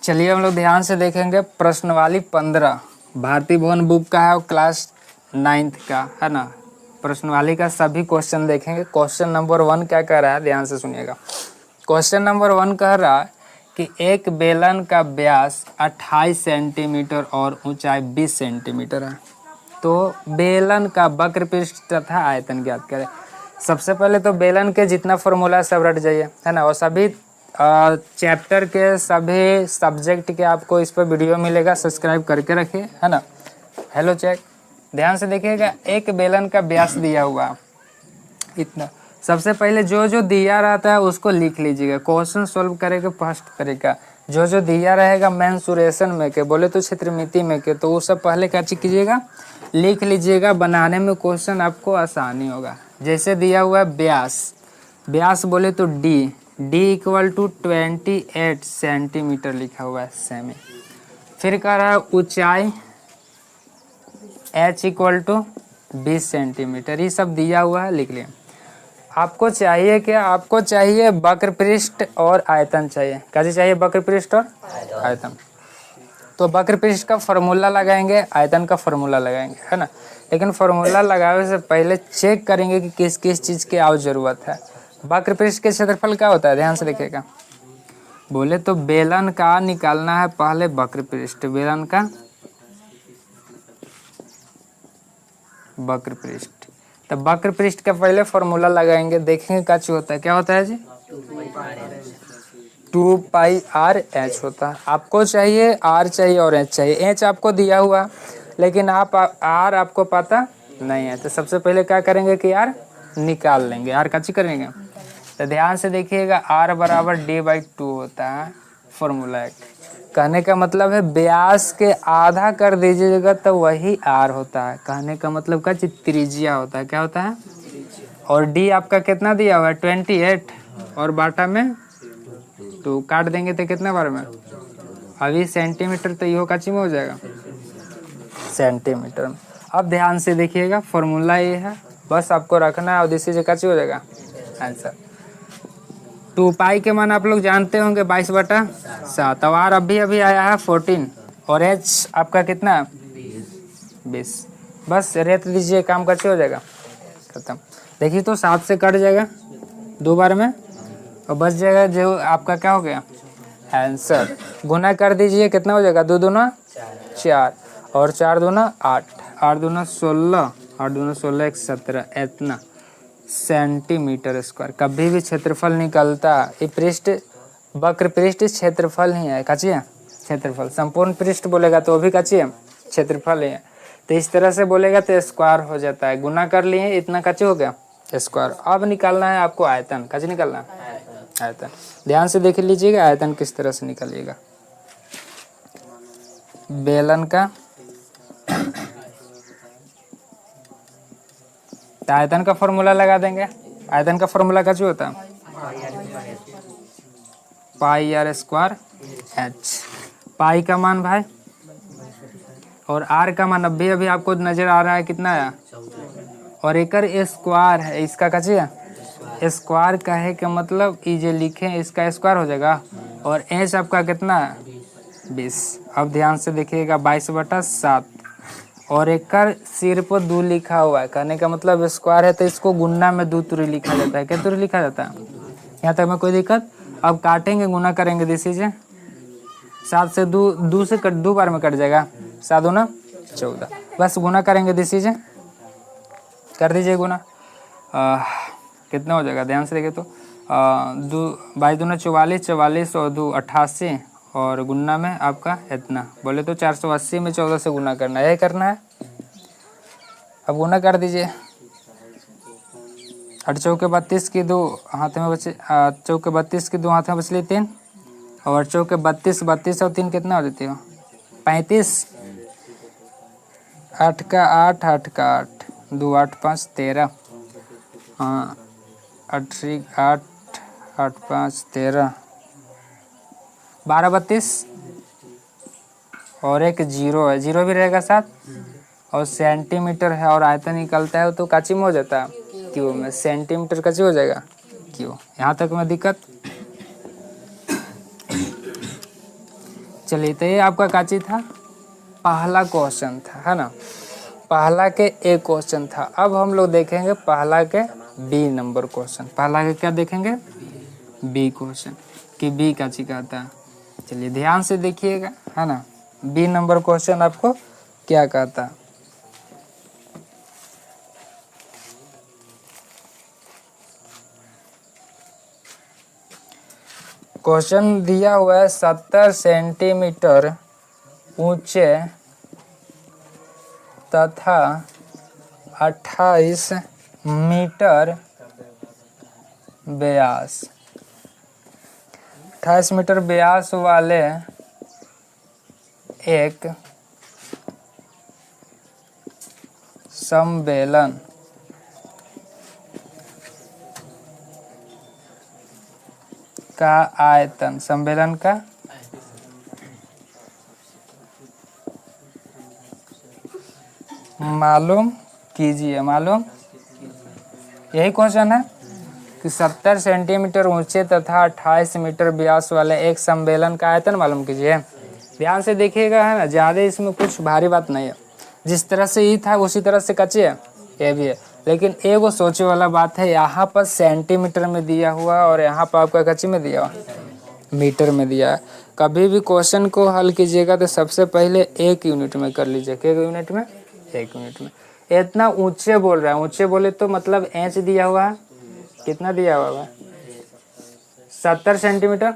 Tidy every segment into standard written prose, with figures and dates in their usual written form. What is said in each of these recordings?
चलिए हम लोग ध्यान से देखेंगे प्रश्नवाली 15 भारतीय भवन बुक का है और क्लास 9th का है ना। प्रश्नवाली का सभी क्वेश्चन देखेंगे। क्वेश्चन नंबर 1 क्या कह रहा है, ध्यान से सुनिएगा। क्वेश्चन नंबर 1 कह रहा है कि एक बेलन का व्यास 28 सेंटीमीटर और ऊंचाई 20 सेंटीमीटर है, तो बेलन का वक्र पृष्ठ तथा आयतन ज्ञात करें। सबसे पहले तो बेलन के जितना फॉर्मूला सब रट जाइए है ना, और सभी चैप्टर के सभी सब्जेक्ट के आपको इस पर वीडियो मिलेगा, सब्सक्राइब करके रखिए है ना। हेलो चेक, ध्यान से देखिएगा। एक बेलन का व्यास दिया हुआ इतना, सबसे पहले जो जो दिया रहता है उसको लिख लीजिएगा। क्वेश्चन सॉल्व करेगा फर्स्ट तरीका, जो जो दिया रहेगा मेंसुरेशन में के बोले तो क्षेत्रमिति में के, तो वो सब पहले क्या कीजिएगा, लिख लीजिएगा। बनाने में क्वेश्चन आपको आसानी होगा। जैसे दिया हुआ है व्यास, व्यास बोले तो डी इक्वल टू 28 सेंटीमीटर लिखा हुआ है सेमी। फिर कह रहा है ऊंचाई h इक्वल टू 20 सेंटीमीटर, ये सब दिया हुआ है, लिख लिया। आपको चाहिए क्या, आपको चाहिए वक्र पृष्ठ और आयतन चाहिए। क्या चाहिए, वक्र पृष्ठ और आयतन। तो वक्र पृष्ठ का फॉर्मूला लगाएंगे, आयतन का फॉर्मूला लगाएंगे है ना। लेकिन फॉर्मूला लगाने से पहले चेक करेंगे कि किस किस चीज़ की और ज़रूरत है। वक्र पृष्ठ के क्षेत्रफल क्या होता है, ध्यान से देखिएगा। बोले तो बेलन का निकालना है पहले वक्र पृष्ठ, बेलन का वक्र पृष्ठ। तो वक्र पृष्ठ का पहले फॉर्मूला लगाएंगे, देखेंगे क्या चीज होता है। क्या होता है जी, 2 पाई आर एच होता है। आपको चाहिए आर चाहिए और एच चाहिए। एच आपको दिया हुआ लेकिन आप आर आपको पता नहीं है, तो सबसे पहले क्या करेंगे कि आर निकाल लेंगे। आर का चीज करेंगे, तो ध्यान से देखिएगा। आर बराबर d/2 होता है फॉर्मूला। कहने का मतलब है व्यास के आधा कर दीजिएगा तो वही आर होता है। कहने का मतलब का त्रिज्या होता है। क्या होता है, और डी आपका कितना दिया हुआ है 28 और बाटा में 2 काट देंगे तो कितने बार में, अभी सेंटीमीटर, तो यो काची में हो जाएगा सेंटीमीटर। अब ध्यान से देखिएगा, फॉर्मूला ये है, बस आपको रखना है और दिस इज काची हो जाएगा आंसर। 2 पाई के मान आप लोग जानते होंगे 22/7। अब आर अभी अभी आया है 14 और एच आपका कितना 20। बस रेत दीजिए, काम कैसे हो जाएगा खत्म। देखिए तो 7 से कट जाएगा 2 बार में और बच जाएगा जो आपका क्या हो गया आंसर। गुना कर दीजिए, कितना हो जाएगा, 2 दूना 4 और 4 दूना 8, 8 दूना 16, 8 दूना 16 1 17, इतना सेंटीमीटर स्क्वायर। कभी भी क्षेत्रफल निकलता, ये पृष्ठ वक्र पृष्ठ क्षेत्रफल ही है, काची है क्षेत्रफल। संपूर्ण पृष्ठ बोलेगा तो भी काची है क्षेत्रफल ही है। तो इस तरह से बोलेगा तो स्क्वायर हो जाता है। गुना कर लिए, इतना काची हो गया स्क्वायर। अब निकालना है आपको आयतन, काची निकालना है आयतन। ध्यान से देख लीजिएगा आयतन किस तरह से निकालिएगा। बेलन का तो आयतन का फॉर्मूला लगा देंगे। आयतन का फॉर्मूला क्या होता है, पाई आर स्क्वायर एच। पाई का मान भाई और आर का मान अभी अभी आपको नजर आ रहा है कितना है, और एकर स्क्वायर है, इसका कैसे है स्क्वायर का है कि मतलब ये जो लिखे इसका स्क्वायर हो जाएगा। और एच आपका कितना है 20। अब ध्यान से देखिएगा 22/7 और एकर सिर पर 2 लिखा हुआ है। कहने का मतलब स्क्वायर है तो इसको गुना में 2 तुरी लिखा जाता है। क्या तुरी लिखा जाता है, यहाँ तक में कोई दिक्कत। अब काटेंगे, गुना करेंगे, दिस इज 7 से 2 से 2 बार में कट जाएगा, 7 दूना 14। बस गुना करेंगे, दिस इज कर दीजिए गुना। कितना हो जाएगा, ध्यान से देखिए तो 22 दूना 44, 44 और 2 88 और गुना में आपका इतना, बोले तो 480 में 14 से गुना करना है, यही करना है। अब गुना कर दीजिए। 8 चौके 32 की 2 हाथ में बचे, चौके 32 की 2 हाथ में बचली 3 और चौके 32, 32 और 3 कितना हो जाती हो 35। 8 का 8, 8 का 8, 2 8 5 13, हाँ 8 8 8 5 13, 12 32 और एक जीरो है, जीरो भी रहेगा साथ, और सेंटीमीटर है और आयतन निकलता है तो काची में हो जाता है क्यू में। सेंटीमीटर काची हो जाएगा क्यू। यहाँ तक में दिक्कत। चलिए, तो ये आपका काची था, पहला क्वेश्चन था, है ना। पहला के ए क्वेश्चन था। अब हम लोग देखेंगे पहला के बी नंबर क्वेश्चन। पहला के क्या देखेंगे, बी क्वेश्चन, कि बी काची कहता है। चलिए ध्यान से देखिएगा, है ना। बी नंबर क्वेश्चन आपको क्या कहता है। क्वेश्चन दिया हुआ है 70 सेंटीमीटर ऊंचे तथा 28 मीटर व्यास, 28 मीटर व्यास वाले एक सम्मेलन का आयतन, सम्मेलन का मालूम कीजिए। मालूम, यही क्वेश्चन है कि 70 सेंटीमीटर ऊंचे तथा 28 मीटर व्यास वाले एक सम्मेलन का आयतन मालूम कीजिए। ध्यान से देखिएगा, है ना, ज़्यादा इसमें कुछ भारी बात नहीं है। जिस तरह से ये था उसी तरह से कच्चे है, ये भी है। लेकिन एक वो सोचे वाला बात है, यहाँ पर सेंटीमीटर में दिया हुआ और यहाँ पर आपका कच्ची में दिया हुआ मीटर में दिया है। कभी भी क्वेश्चन को हल कीजिएगा तो सबसे पहले 1 यूनिट में कर लीजिए। क्या यूनिट में, 1 यूनिट में। इतना ऊंचे बोल रहा है, ऊंचे बोले तो मतलब इंच दिया हुआ है, कितना दिया हुआ है, 70 सेंटीमीटर,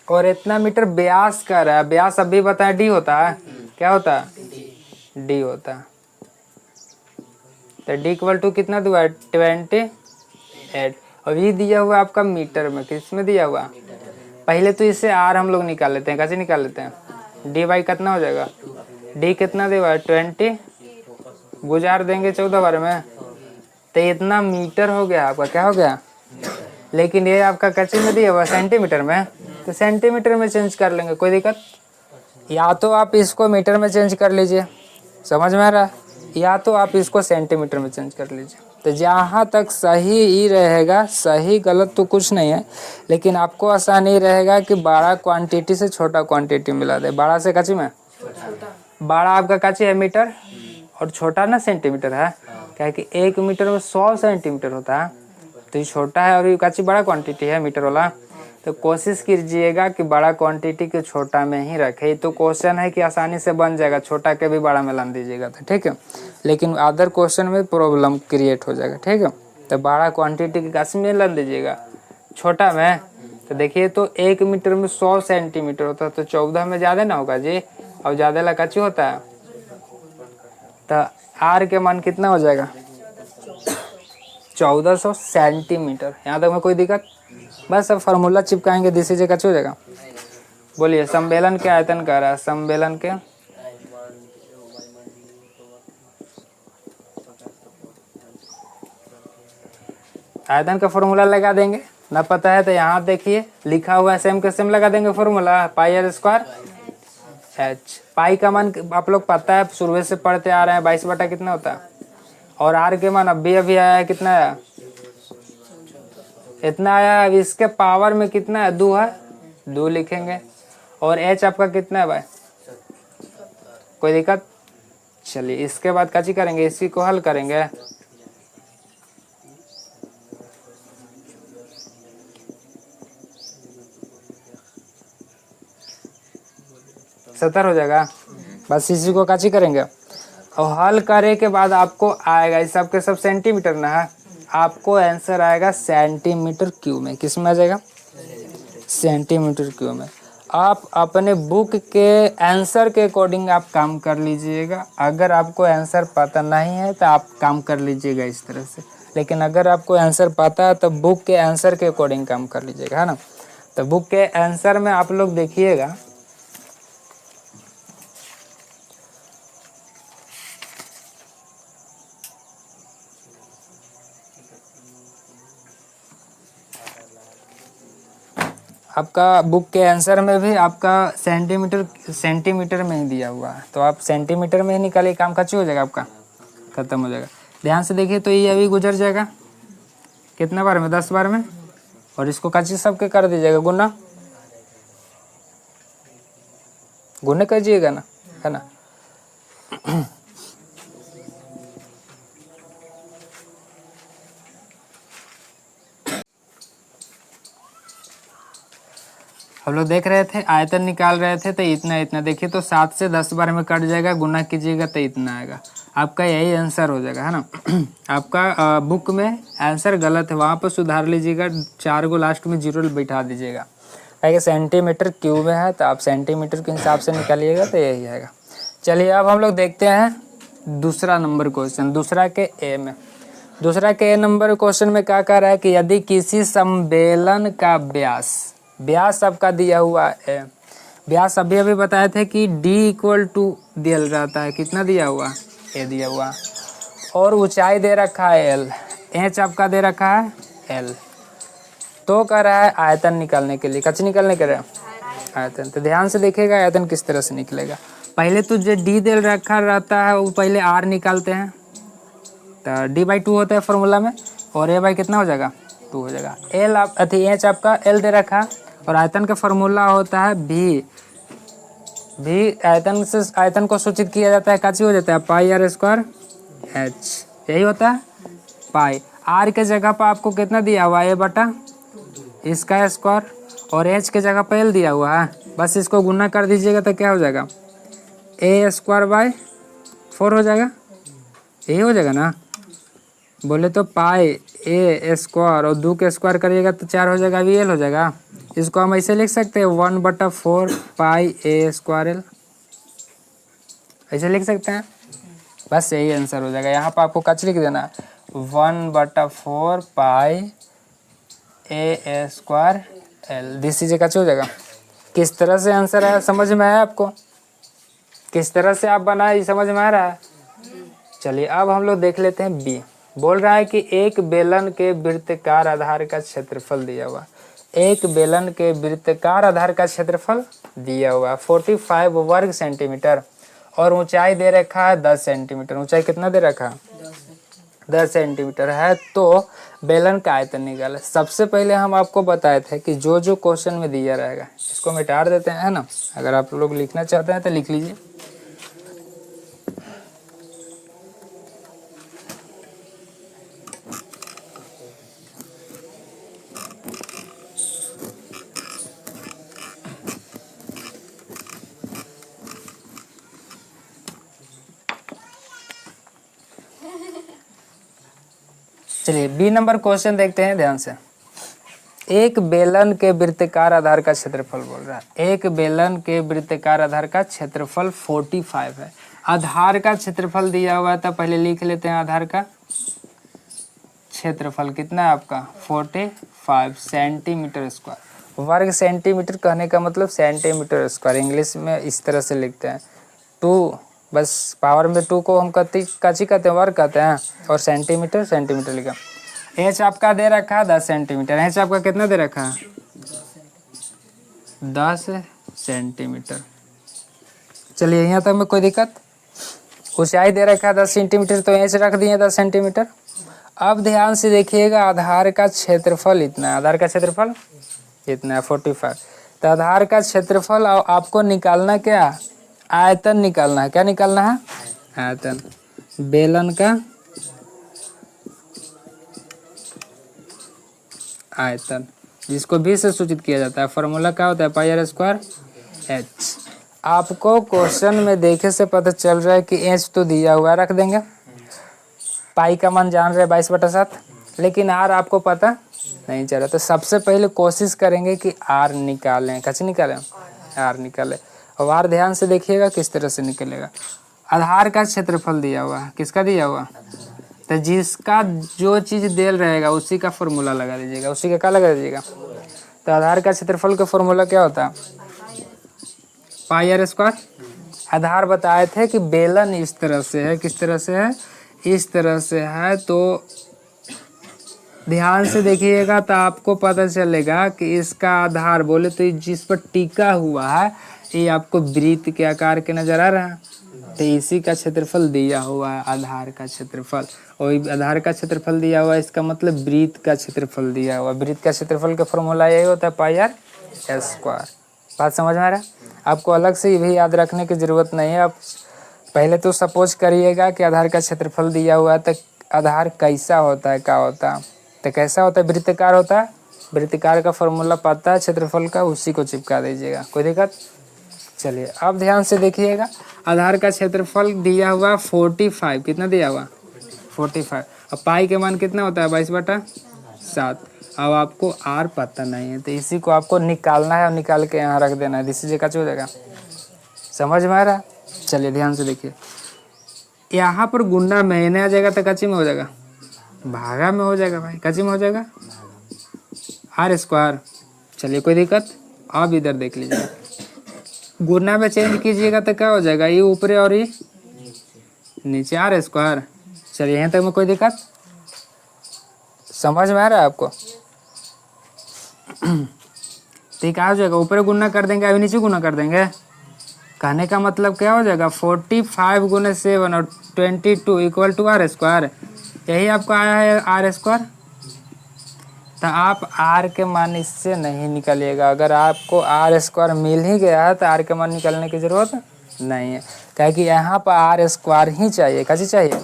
और इतना मीटर व्यास का रहा है। व्यास अभी बताया डी होता है, क्या होता है, डी होता है। तो डी इक्वल टू कितना दिया है, 28। और ये दिया हुआ आपका मीटर में, किस में दिया हुआ। पहले तो इससे आर हम लोग निकाल लेते हैं। कैसे निकाल लेते हैं, डी बाई कितना हो जाएगा, डी कितना दिया हुआ है 20, गुजार देंगे 14 बार में, तो इतना मीटर हो गया आपका, क्या हो गया। लेकिन ये आपका कच्ची में दिया हुआ सेंटीमीटर में, तो सेंटीमीटर में चेंज कर लेंगे, कोई दिक्कत। या तो आप इसको मीटर में चेंज कर लीजिए, समझ में आ रहा है, या तो आप इसको सेंटीमीटर में चेंज कर लीजिए। तो जहाँ तक सही ही रहेगा, सही गलत तो कुछ नहीं है, लेकिन आपको आसान ही रहेगा कि बड़ा क्वांटिटी से छोटा क्वांटिटी मिला दे। बड़ा से कच्ची में, बड़ा आपका कच्ची है मीटर और छोटा ना सेंटीमीटर है, क्या कि 1 मीटर में 100 सेंटीमीटर होता है, तो ये छोटा है और ये कच्ची बड़ा क्वांटिटी है मीटर वाला। तो कोशिश कीजिएगा कि बड़ा क्वांटिटी के छोटा में ही रखे। तो क्वेश्चन है कि आसानी से बन जाएगा, छोटा के भी बड़ा में लान दीजिएगा तो ठीक है, लेकिन अदर क्वेश्चन में प्रॉब्लम क्रिएट हो जाएगा, ठीक है। तो बड़ा क्वांटिटी के कच्ची में लान दीजिएगा, छोटा में। तो देखिए, तो 1 मीटर में 100 सेंटीमीटर होता है, तो 14 में ज़्यादा ना होगा जी, और ज़्यादा ला कच्ची होता है। तो आर के मान कितना हो जाएगा, 1400 सेंटीमीटर। यहाँ तक में कोई दिक्कत, बस अब फार्मूला चिपकाएंगे, दिस इज कच्ची हो जाएगा। बोलिए, सम्मेलन के आयतन कह रहा है, सम्मेलन के आयतन का फॉर्मूला लगा देंगे। ना पता है तो यहाँ देखिए लिखा हुआ है, सेम के सेम लगा देंगे formula, pi r square h. Pi का मान आप लोग पता है, शुरू से पढ़ते आ रहे हैं, 22 बटा कितना होता है, और आर के मान अभी आया है, कितना आया, इतना आया। अब इसके पावर में कितना है, 2 है, 2 लिखेंगे। और एच आपका कितना है भाई, कोई दिक्कत। चलिए इसके बाद काची करेंगे, इसी को हल करेंगे। सत्तर हो जाएगा, बस इसी को काची करेंगे। और हल करे के बाद आपको आएगा, इस सब के सब सेंटीमीटर ना है, आपको आंसर आएगा सेंटीमीटर क्यूब में। किस में आ जाएगा, सेंटीमीटर क्यूब में। आप अपने बुक के आंसर के अकॉर्डिंग आप काम कर लीजिएगा। अगर आपको आंसर पता नहीं है तो आप काम कर लीजिएगा इस तरह से, लेकिन अगर आपको आंसर पता है तो बुक के आंसर के अकॉर्डिंग काम कर लीजिएगा, है ना। तो बुक के आंसर में आप लोग देखिएगा, आपका बुक के आंसर में भी आपका सेंटीमीटर में ही दिया हुआ है, तो आप सेंटीमीटर में ही निकालिए, काम खर्च हो जाएगा, आपका खत्म हो जाएगा। ध्यान से देखिए, तो ये अभी गुजर जाएगा कितना बार में, 10 बार में, और इसको कच्ची सबके कर दीजिएगा गुना। गुणे कीजिएगा ना, है ना। हम लोग देख रहे थे आयतन निकाल रहे थे, तो इतना इतना देखिए तो 7 से 10 बार में कट जाएगा, गुना कीजिएगा तो इतना आएगा, आपका यही आंसर हो जाएगा, है ना। आपका बुक में आंसर गलत है, वहाँ पर सुधार लीजिएगा, 4 को लास्ट में जीरो बैठा दीजिएगा। कि सेंटीमीटर क्यूब में है तो आप सेंटीमीटर के हिसाब से निकालिएगा तो यही आएगा। चलिए अब हम लोग देखते हैं दूसरा नंबर क्वेश्चन, दूसरा के ए में। दूसरा के ए नंबर क्वेश्चन में क्या कह रहा है कि यदि किसी सम्मेलन का व्यास आपका दिया हुआ है, व्यास अभी अभी बताए थे कि d इक्वल टू दिया रहता है, कितना दिया हुआ, ए दिया हुआ, और ऊंचाई दे रखा है l, एच आपका दे रखा है l, तो कह रहा है आयतन निकालने के लिए, कच निकालने के लिए आयतन। तो ध्यान से देखिएगा आयतन किस तरह से निकलेगा। पहले तो जो डी दे रखा रहता है वो पहले आर निकालते हैं, तो d/2 होता है फॉर्मूला में, और ए बाई कितना हो जाएगा 2 हो जाएगा। एल आप अथी एच आपका एल दे रखा, और आयतन का फॉर्मूला होता है भी आयतन से आयतन को सूचित किया जाता है, काची हो जाता है पाई आर स्क्वायर एच, यही होता है पाई। आर के जगह पर आपको कितना दिया हुआ है, ए बटा इसका स्क्वायर, और एच के जगह पर एल दिया हुआ है, बस इसको गुना कर दीजिएगा तो क्या हो जाएगा ए स्क्वायर बाय 4 हो जाएगा, यही हो जाएगा ना। बोले तो पाई ए स्क्वायर और 2 के स्क्वायर करिएगा तो 4 हो जाएगा, अभी एल हो जाएगा। इसको हम ऐसे लिख सकते हैं 1/4 पाई ए स्क्वायर एल, ऐसे लिख सकते हैं, बस यही आंसर हो जाएगा। यहाँ पर आपको कच लिख देना 1/4 पाई ए स्क्वायर एल, दिस इज कच हो जाएगा। किस तरह से आंसर है समझ में आया आपको, किस तरह से आप बनाए समझ में आ रहा है। चलिए अब हम लोग देख लेते हैं बी। बोल रहा है कि एक बेलन के वृत्ताकार आधार का क्षेत्रफल दिया हुआ, एक बेलन के वृत्ताकार आधार का क्षेत्रफल दिया हुआ 45 वर्ग सेंटीमीटर, और ऊंचाई दे रखा है 10 सेंटीमीटर। ऊंचाई कितना दे रखा है 10 सेंटीमीटर है, तो बेलन का आयतन निकाले। सबसे पहले हम आपको बताए थे कि जो जो क्वेश्चन में दिया रहेगा इसको मिटा देते हैं, है ना। अगर आप लोग लिखना चाहते हैं तो लिख लीजिए। चलिए बी नंबर क्वेश्चन देखते हैं ध्यान से। एक बेलन के वृत्ताकार आधार का क्षेत्रफल बोल रहा है, एक बेलन के वृत्ताकार आधार का क्षेत्रफल 45 है। आधार का क्षेत्रफल दिया हुआ है तो पहले लिख लेते हैं आधार का क्षेत्रफल कितना है आपका 45 सेंटीमीटर स्क्वायर। वर्ग सेंटीमीटर कहने का मतलब सेंटीमीटर स्क्वायर, इंग्लिश में इस तरह से लिखते हैं 2, बस पावर में 2 को हम काची कहते हैं वर्ग कहते हैं, और सेंटीमीटर सेंटीमीटर लिखा। एच आपका दे रखा है 10 सेंटीमीटर, एच आपका कितना दे रखा है 10 सेंटीमीटर। चलिए यहाँ तक में कोई दिक्कत। ऊंचाई दे रखा है 10 सेंटीमीटर, तो एच रख दिए 10 सेंटीमीटर। अब ध्यान से देखिएगा आधार का क्षेत्रफल इतना है, आधार का क्षेत्रफल इतना है 45। तो आधार का क्षेत्रफल आपको निकालना क्या, आयतन निकालना है। क्या निकालना है आयतन, बेलन का आयतन, जिसको बी से सूचित किया जाता है। फॉर्मूला क्या होता है पाई आर स्क्वायर एच। आपको क्वेश्चन में देखे से पता चल रहा है कि एच तो दिया हुआ है, रख देंगे। पाई का मान जान रहे 22/7, लेकिन आर आपको पता नहीं चल रहा। तो सबसे पहले कोशिश करेंगे कि आर निकालें, कैसे निकालें आर निकालें। और आर ध्यान से देखिएगा किस तरह से निकलेगा। आधार का क्षेत्रफल दिया हुआ है, किसका दिया हुआ, तो जिसका जो चीज़ देल रहेगा उसी का फॉर्मूला लगा दीजिएगा, उसी का क्या लगा दीजिएगा। तो आधार का क्षेत्रफल का फॉर्मूला क्या होता है पाई आर स्क्वायर। आधार बताए थे कि बेलन इस तरह से है, किस तरह से है, इस तरह से है। तो ध्यान से देखिएगा तो आपको पता चलेगा कि इसका आधार बोले तो जिस पर टिका हुआ है ये आपको वृत्त के आकार के नजर आ रहा है, तो इसी का क्षेत्रफल दिया हुआ है आधार का क्षेत्रफल। और आधार का क्षेत्रफल दिया हुआ है, इसका मतलब वृत्त का क्षेत्रफल दिया हुआ। वृत्त का क्षेत्रफल का फॉर्मूला यही होता है पाई आर स्क्वायर, बात समझ में आ रहा है? आपको अलग से ये भी याद रखने की ज़रूरत नहीं है। आप पहले तो सपोज करिएगा कि आधार का क्षेत्रफल दिया हुआ है, तो आधार कैसा होता है, क्या होता है? तो कैसा होता है? वृत्ताकार होता है। वृत्ताकार का फॉर्मूला पता है क्षेत्रफल का, उसी को चिपका दीजिएगा, कोई दिक्कत? चलिए अब ध्यान से देखिएगा, आधार का क्षेत्रफल दिया हुआ 45, कितना दिया हुआ? 45। अब पाई के मान कितना होता है? 22/7। अब आपको आर पता नहीं है, तो इसी को आपको निकालना है और निकाल के यहाँ रख देना है। दिस इज हो जाएगा। समझ में आ रहा है? चलिए ध्यान से देखिए, यहाँ पर गुना में आ जाएगा तो कच्ची में हो जाएगा, भागा में हो जाएगा भाई, कच्ची में हो जाएगा r²। चलिए कोई दिक्कत? अब इधर देख लीजिए, गुना में चेंज कीजिएगा तो क्या हो जाएगा? ये ऊपर और ये नीचे, r²। चलिए यहाँ तक में कोई दिक्कत? समझ में आ रहा है आपको? तो ये क्या हो जाएगा? ऊपर गुना कर देंगे, अभी नीचे गुना कर देंगे। कहने का मतलब क्या हो जाएगा? 45 × 7 और 22 = r²। यही आपको आया है r²। तो आप r के मान इससे नहीं निकालिएगा। अगर आपको r² मिल ही गया है तो r के मान निकालने की ज़रूरत नहीं है, क्या कि यहाँ पर r² ही चाहिए। कैसे चाहिए?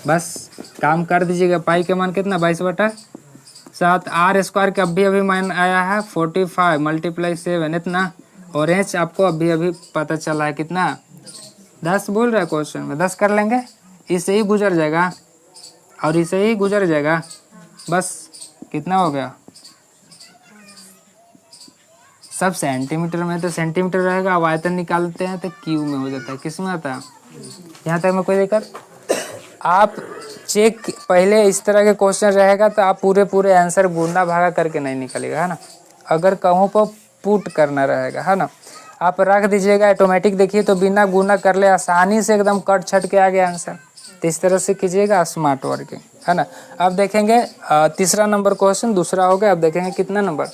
बस काम कर दीजिएगा। पाई के मान कितना? 22/7। r² का अभी मान आया है 45 × 7, इतना। और एच आपको अभी पता चला है कितना? 10 बोल रहा है क्वेश्चन में, 10 कर लेंगे। इससे ही गुजर जाएगा और इसे ही गुजर जाएगा, बस। कितना हो गया? सब सेंटीमीटर में, तो सेंटीमीटर रहेगा। अब आयतन निकालते हैं तो क्यू में हो जाता है। किस में आता है? यहाँ तक में कोई दिक्कत? आप चेक, पहले इस तरह के क्वेश्चन रहेगा तो आप पूरे आंसर गुना भागा करके नहीं निकलेगा, है ना। अगर कहूँ पर पुट करना रहेगा, है ना, आप रख दीजिएगा ऑटोमेटिक। देखिए तो बिना गुना कर ले आसानी से एकदम कट छट के आ गया आंसर। तो इस तरह से कीजिएगा, स्मार्ट वर्किंग, है ना। अब देखेंगे तीसरा नंबर क्वेश्चन, दूसरा हो गया। अब देखेंगे कितना नंबर?